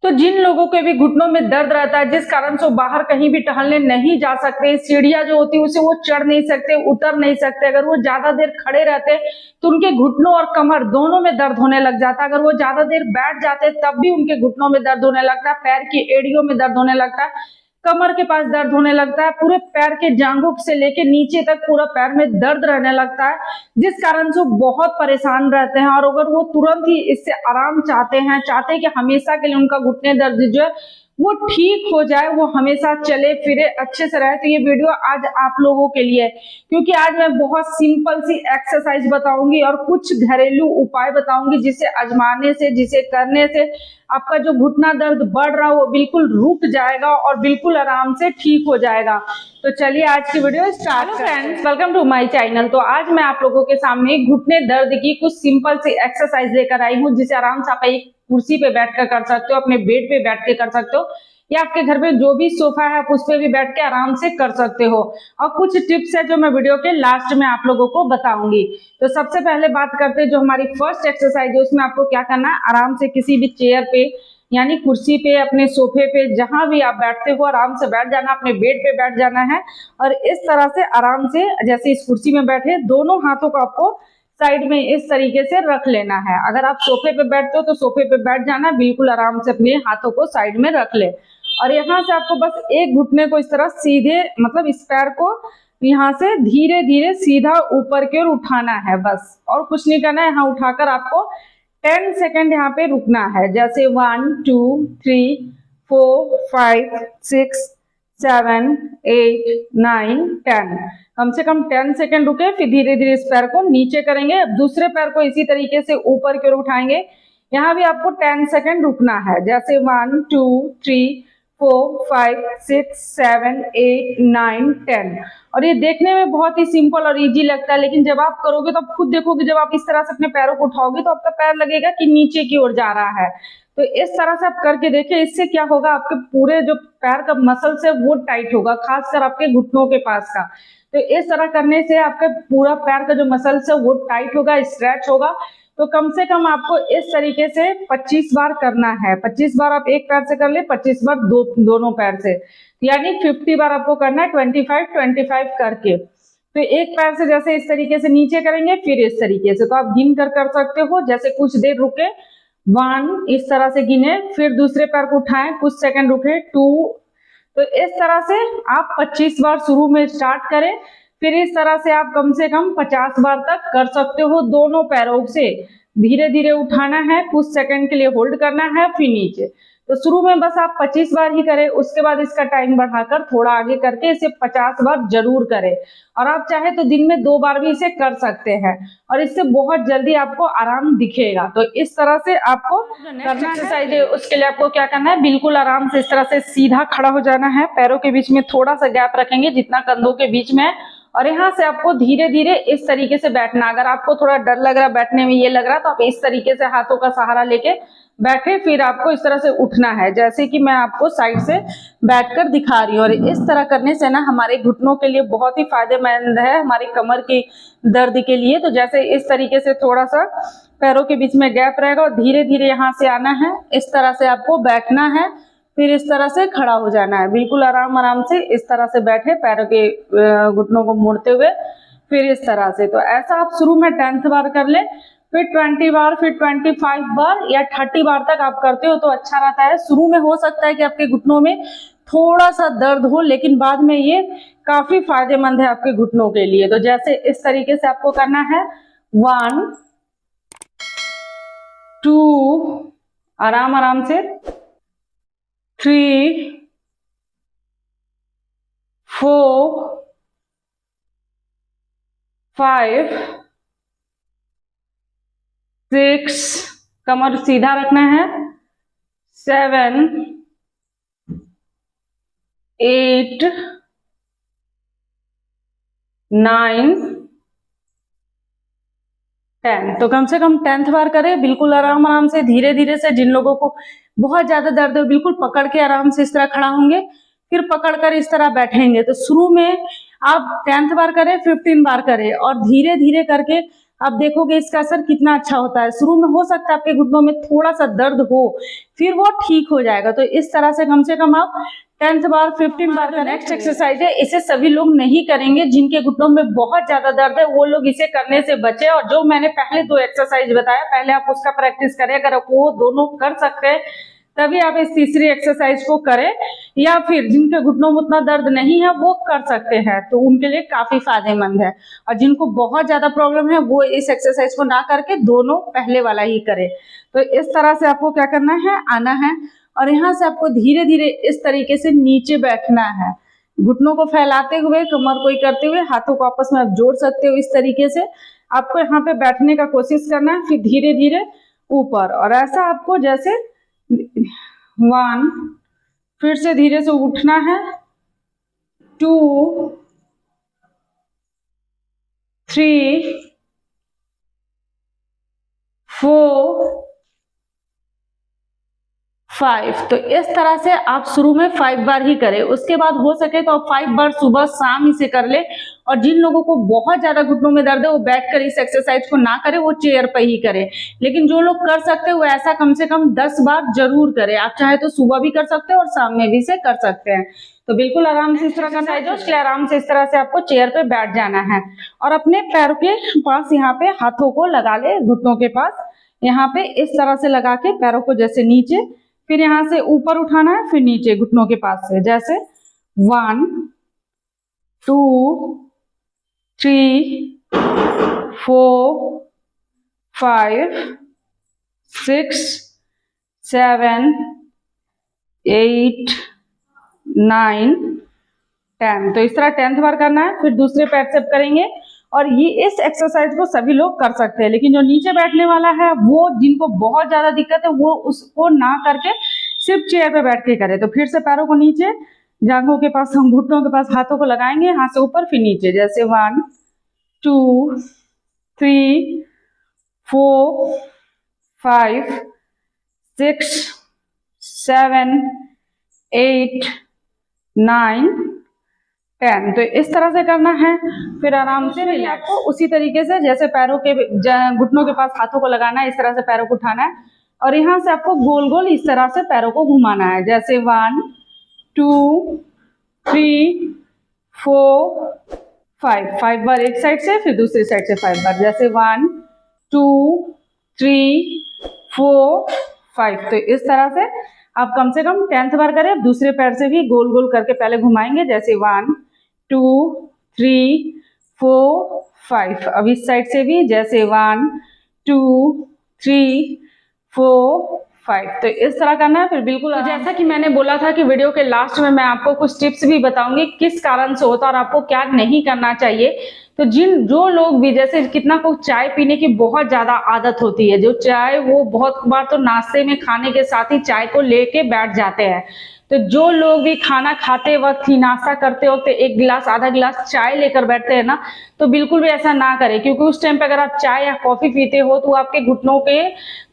तो जिन लोगों के भी घुटनों में दर्द रहता है, जिस कारण से वो बाहर कहीं भी टहलने नहीं जा सकते, सीढ़ियां जो होती है उसे वो चढ़ नहीं सकते, उतर नहीं सकते, अगर वो ज्यादा देर खड़े रहते तो उनके घुटनों और कमर दोनों में दर्द होने लग जाता है। अगर वो ज्यादा देर बैठ जाते तब भी उनके घुटनों में दर्द होने लगता है, पैर की एड़ियों में दर्द होने लगता है, कमर के पास दर्द होने लगता है, पूरे पैर के जांघों से लेके नीचे तक पूरा पैर में दर्द रहने लगता है, जिस कारण से वो बहुत परेशान रहते हैं। और अगर वो तुरंत ही इससे आराम चाहते हैं कि हमेशा के लिए उनका घुटने दर्द जो है वो ठीक हो जाए, वो हमेशा चले फिरे अच्छे से रहे, तो ये वीडियो आज आप लोगों के लिए है। क्योंकि आज मैं बहुत सिंपल सी एक्सरसाइज बताऊंगी और कुछ घरेलू उपाय बताऊंगी जिसे आजमाने से, जिसे करने से आपका जो घुटना दर्द बढ़ रहा है वो बिल्कुल रुक जाएगा और बिल्कुल आराम से ठीक हो जाएगा। तो चलिए आज की वीडियो स्टार्ट करते हैं। Friends, welcome to my channel. तो आज मैं आप लोगों के सामने घुटने दर्द की कुछ सिंपल सी एक्सरसाइज लेकर आई हूँ, जिसे आराम से आप एक कुर्सी पे बैठकर कर सकते हो, अपने बेड पे बैठ के कर सकते हो, या आपके घर में जो भी सोफा है आप उस पे भी बैठ के आराम से कर सकते हो। और कुछ टिप्स है जो मैं वीडियो के लास्ट में आप लोगों को बताऊंगी। तो सबसे पहले बात करते हैं जो हमारी फर्स्ट एक्सरसाइज है, उसमें आपको क्या करना है, आराम से किसी भी चेयर पे यानी कुर्सी पे, अपने सोफे पे, जहां भी आप बैठते हो आराम से बैठ जाना, अपने बेड पे बैठ जाना है और इस तरह से आराम से जैसे इस कुर्सी में बैठे दोनों हाथों को आपको साइड में इस तरीके से रख लेना है। अगर आप सोफे पे बैठते हो तो सोफे पे बैठ जाना, बिल्कुल आराम से अपने हाथों को साइड में रख ले और यहाँ से आपको बस एक घुटने को इस तरह सीधे, मतलब इस पैर को यहाँ से धीरे धीरे सीधा ऊपर की ओर उठाना है बस, और कुछ नहीं करना है। यहाँ उठाकर आपको 10 सेकेंड यहाँ पे रुकना है, जैसे 1 2 3 4 5 6 7 8 9 10, कम से कम 10 सेकेंड रुके, फिर धीरे धीरे इस पैर को नीचे करेंगे। अब दूसरे पैर को इसी तरीके से ऊपर की ओर उठाएंगे, यहाँ भी आपको 10 सेकेंड रुकना है, जैसे 1 2 3 4 5 6 7 8 9 10। और ये देखने में बहुत ही सिंपल और इजी लगता है, लेकिन जब आप करोगे तो आप खुद देखोगे, जब आप इस तरह से अपने पैरों को उठाओगे तो आपका पैर लगेगा कि नीचे की ओर जा रहा है। तो इस तरह से आप करके देखिए, इससे क्या होगा, आपके पूरे जो पैर का मसल्स है वो टाइट होगा, खासकर आपके घुटनों के पास का। तो इस तरह करने से आपका पूरा पैर का जो मसल्स है वो टाइट होगा, स्ट्रेच होगा। तो कम से कम आपको इस तरीके से 25 बार करना है। 25 बार आप एक पैर से कर ले, 25 बार दोनों पैर से, यानी 50 बार आपको करना है, 25 करके। तो एक पैर से जैसे इस तरीके से नीचे करेंगे, फिर इस तरीके से, तो आप गिन कर सकते हो, जैसे कुछ देर रुके 1 इस तरह से गिने, फिर दूसरे पैर को उठाएं, कुछ सेकंड रुके 2। तो इस तरह से आप 25 बार शुरू में स्टार्ट करें, फिर इस तरह से आप कम से कम 50 बार तक कर सकते हो। दोनों पैरों से धीरे धीरे उठाना है, कुछ सेकंड के लिए होल्ड करना है, फिर नीचे। तो शुरू में बस आप 25 बार ही करें, उसके बाद इसका टाइम बढ़ाकर थोड़ा आगे करके इसे 50 बार जरूर करें। और आप चाहे तो दिन में 2 बार भी इसे कर सकते हैं और इससे बहुत जल्दी आपको आराम दिखेगा। तो इस तरह से आपको करना एक्सरसाइज है। उसके लिए आपको क्या करना है, बिल्कुल आराम से इस तरह से सीधा खड़ा हो जाना है, पैरों के बीच में थोड़ा सा गैप रखेंगे जितना कंधों के बीच में है, और यहाँ से आपको धीरे धीरे इस तरीके से बैठना। अगर आपको थोड़ा डर लग रहा है बैठने में, ये लग रहा है, तो आप इस तरीके से हाथों का सहारा लेके बैठे, फिर आपको इस तरह से उठना है, जैसे कि मैं आपको साइड से बैठकर दिखा रही हूँ। और इस तरह करने से ना हमारे घुटनों के लिए बहुत ही फायदेमंद है, हमारी कमर की दर्द के लिए। तो जैसे इस तरीके से थोड़ा सा पैरों के बीच में गैप रहेगा और धीरे धीरे यहाँ से आना है, इस तरह से आपको बैठना है, फिर इस तरह से खड़ा हो जाना है, बिल्कुल आराम आराम से इस तरह से बैठे, पैरों के घुटनों को मोड़ते हुए, फिर इस तरह से। तो ऐसा आप शुरू में 10 बार कर ले, फिर 20 बार, फिर 25 बार या 30 बार तक आप करते हो तो अच्छा रहता है। शुरू में हो सकता है कि आपके घुटनों में थोड़ा सा दर्द हो, लेकिन बाद में ये काफी फायदेमंद है आपके घुटनों के लिए। तो जैसे इस तरीके से आपको करना है, 1 2 आराम आराम से, 3 4 5 6 कमर सीधा रखना है, 7 8 9 10। तो कम से कम 10th बार करें, बिल्कुल आराम आराम से, धीरे धीरे से। जिन लोगों को बहुत ज्यादा दर्द है बिल्कुल पकड़ के आराम से इस तरह खड़ा होंगे, फिर पकड़कर इस तरह बैठेंगे। तो शुरू में आप 10th बार करें, 15 बार करें और धीरे धीरे करके आप देखोगे इसका असर कितना अच्छा होता है। शुरू में हो सकता है आपके घुटनों में थोड़ा सा दर्द हो, फिर वो ठीक हो जाएगा। तो इस तरह से कम आप 10 बार 15 बार का नेक्स्ट एक्सरसाइज है, इसे सभी लोग नहीं करेंगे। जिनके घुटनों में बहुत ज्यादा दर्द है वो लोग इसे करने से बचे। और जो मैंने पहले 2 एक्सरसाइज बताया, पहले आप उसका प्रैक्टिस करें। अगर आप वो दोनों कर सकते हैं तभी आप इस तीसरी एक्सरसाइज को करें, या फिर जिनके घुटनों में उतना दर्द नहीं है वो कर सकते हैं, तो उनके लिए काफी फायदेमंद है। और जिनको बहुत ज्यादा प्रॉब्लम है वो इस एक्सरसाइज को ना करके दोनों पहले वाला ही करे। तो इस तरह से आपको क्या करना है, आना है और यहाँ से आपको धीरे धीरे इस तरीके से नीचे बैठना है, घुटनों को फैलाते हुए, कमर को करते हुए, हाथों को आपस में आप जोड़ सकते हो। इस तरीके से आपको यहाँ पे बैठने का कोशिश करना है, फिर धीरे धीरे ऊपर। और ऐसा आपको जैसे 1, फिर से धीरे से उठना है, 2, 3, 4, 5। तो इस तरह से आप शुरू में 5 बार ही करें। उसके बाद हो सके तो आप 5 बार सुबह शाम इसे कर ले। और जिन लोगों को बहुत ज्यादा घुटनों में दर्द है वो बैठकर इस एक्सरसाइज को ना करें, वो चेयर पर ही करें। लेकिन जो लोग कर सकते हैं वो ऐसा कम से कम 10 बार जरूर करें। आप चाहे तो सुबह भी कर सकते हैं और शाम में भी इसे कर सकते हैं। तो बिल्कुल आराम से इस तरह करना है, उसके लिए आराम से इस तरह से आपको चेयर पे बैठ जाना है और अपने पैरों के पास यहाँ पे हाथों को लगा ले, घुटनों के पास यहाँ पे इस तरह से लगा के पैरों को जैसे नीचे, फिर यहाँ से ऊपर उठाना है, फिर नीचे घुटनों के पास से, जैसे 1, 2, 3, 4, 5, 6, 7, 8, 9, 10। तो इस तरह 10th बार करना है। फिर दूसरे पैर से करेंगे और ये इस एक्सरसाइज को सभी लोग कर सकते हैं। लेकिन जो नीचे बैठने वाला है वो जिनको बहुत ज्यादा दिक्कत है वो उसको ना करके सिर्फ चेयर पे बैठ के करें। तो फिर से पैरों को नीचे, जांघों के पास, हम घुटनों के पास हाथों को लगाएंगे, हाथ से ऊपर फिर नीचे, जैसे 1, 2, 3, 4, 5, 6, 7, 8, 9, 10। तो इस तरह से करना है। फिर आराम से रिलैक्स, उसी तरीके से जैसे पैरों के घुटनों के पास हाथों को लगाना है, इस तरह से पैरों को उठाना है और यहाँ से आपको गोल गोल इस तरह से पैरों को घुमाना है, जैसे 1, 2, 3, 4, 5 बार एक साइड से, फिर दूसरी साइड से 5 बार, जैसे 1, 2, 3, 4, 5। तो इस तरह से आप कम से कम 10th बार करें। दूसरे पैर से भी गोल गोल करके पहले घुमाएंगे, जैसे 1, 2, 3, 4, 5। अब इस साइड से भी, जैसे 1, 2, 3, 4, 5। तो इस तरह करना है। फिर बिल्कुल तो जैसा कि मैंने बोला था कि वीडियो के लास्ट में मैं आपको कुछ टिप्स भी बताऊंगी किस कारण से होता है और आपको क्या नहीं करना चाहिए। तो जो लोग भी, जैसे कितना को चाय पीने की बहुत ज्यादा आदत होती है, जो चाय वो बहुत बार तो नाश्ते में खाने के साथ ही चाय को लेके बैठ जाते हैं। तो जो लोग भी खाना खाते वक्त ही, नाश्ता करते वक्त 1 गिलास आधा गिलास चाय लेकर बैठते हैं ना, तो बिल्कुल भी ऐसा ना करें, क्योंकि उस टाइम पे अगर आप चाय या कॉफी पीते हो तो आपके घुटनों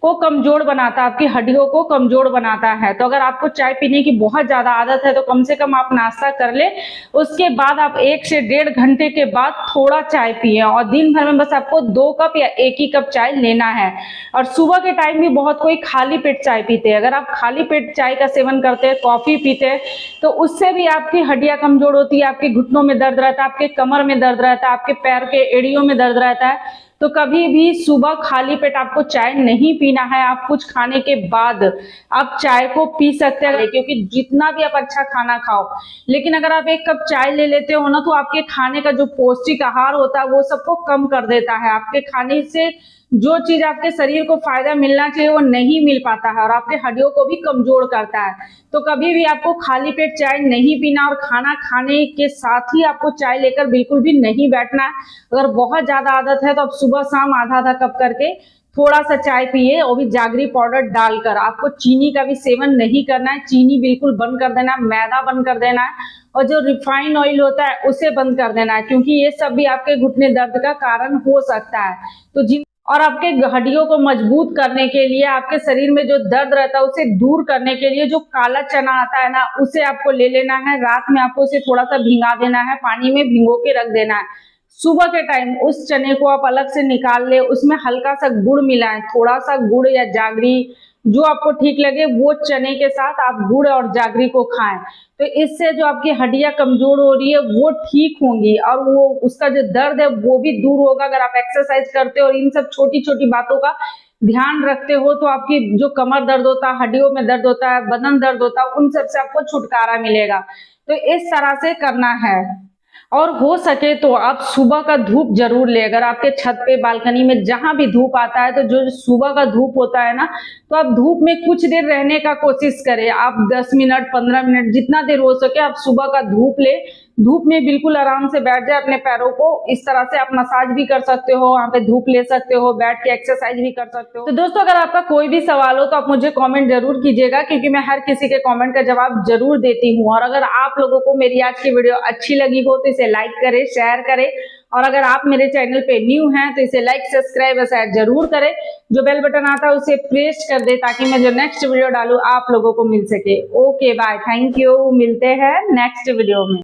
को कमजोर बनाता है, आपकी हड्डियों को कमजोर बनाता है। तो अगर आपको चाय पीने की बहुत ज्यादा आदत है तो कम से कम आप नाश्ता कर ले, उसके बाद आप 1 से 1.5 घंटे के बाद थोड़ा चाय पिए और दिन भर में बस आपको 2 कप या 1 ही कप चाय लेना है। और सुबह के टाइम भी बहुत कोई खाली पेट चाय पीते हैं। अगर आप खाली पेट चाय का सेवन करते हैं, कॉफी पीते हैं, तो उससे भी आपकी हड्डियां कमजोर होती है, आपके घुटनों में दर्द रहता है, आपके कमर में दर्द रहता है, आपके पैर के एड़ियों में दर्द रहता है। तो कभी भी सुबह खाली पेट आपको चाय नहीं पीना है। आप कुछ खाने के बाद आप चाय को पी सकते हैं, क्योंकि जितना भी आप अच्छा खाना खाओ, लेकिन अगर आप 1 कप चाय ले लेते हो ना, तो आपके खाने का जो पौष्टिक आहार होता है वो सबको कम कर देता है। आपके खाने से जो चीज आपके शरीर को फायदा मिलना चाहिए वो नहीं मिल पाता है और आपके हड्डियों को भी कमजोर करता है। तो कभी भी आपको खाली पेट चाय नहीं पीना और खाना खाने के साथ ही आपको चाय लेकर बिल्कुल भी नहीं बैठना है। अगर बहुत ज्यादा आदत है तो आप सुबह शाम आधा आधा कप करके थोड़ा सा चाय पिए, वो भी जागरी पाउडर डालकर। आपको चीनी का भी सेवन नहीं करना है, चीनी बिल्कुल बंद कर देना है, मैदा बंद कर देना है और जो रिफाइंड ऑयल होता है उसे बंद कर देना है, क्योंकि ये सब भी आपके घुटने दर्द का कारण हो सकता है। तो और आपके हड्डियों को मजबूत करने के लिए, आपके शरीर में जो दर्द रहता है उसे दूर करने के लिए जो काला चना आता है ना, उसे आपको ले लेना है। रात में आपको उसे थोड़ा सा भिंगा देना है, पानी में भिगो के रख देना है। सुबह के टाइम उस चने को आप अलग से निकाल ले, उसमें हल्का सा गुड़ मिलाएं, थोड़ा सा गुड़ या जागरी जो आपको ठीक लगे वो चने के साथ आप गुड़ और जागरी को खाएं। तो इससे जो आपकी हड्डियां कमजोर हो रही है वो ठीक होंगी और वो उसका जो दर्द है वो भी दूर होगा। अगर आप एक्सरसाइज करते हो और इन सब छोटी छोटी बातों का ध्यान रखते हो तो आपकी जो कमर दर्द होता है, हड्डियों में दर्द होता है, बदन दर्द होता है, उन सब से आपको छुटकारा मिलेगा। तो इस तरह से करना है। और हो सके तो आप सुबह का धूप जरूर ले। अगर आपके छत पे, बालकनी में जहां भी धूप आता है तो जो सुबह का धूप होता है ना, तो आप धूप में कुछ देर रहने का कोशिश करें। आप 10 मिनट 15 मिनट जितना देर हो सके आप सुबह का धूप ले। धूप में बिल्कुल आराम से बैठ जाए, अपने पैरों को इस तरह से आप मसाज भी कर सकते हो, वहां पे धूप ले सकते हो, बैठ के एक्सरसाइज भी कर सकते हो। तो दोस्तों अगर आपका कोई भी सवाल हो तो आप मुझे कमेंट जरूर कीजिएगा, क्योंकि मैं हर किसी के कमेंट का जवाब जरूर देती हूँ। और अगर आप लोगों को मेरी आज की वीडियो अच्छी लगी हो तो इसे लाइक करें, शेयर करें, और अगर आप मेरे चैनल पे न्यू हैं तो इसे लाइक, सब्सक्राइब और शेयर जरूर करें। जो बेल बटन आता है उसे प्रेस कर दे ताकि मैं जो नेक्स्ट वीडियो डालूं आप लोगों को मिल सके। ओके बाय, थैंक यू, मिलते हैं नेक्स्ट वीडियो में।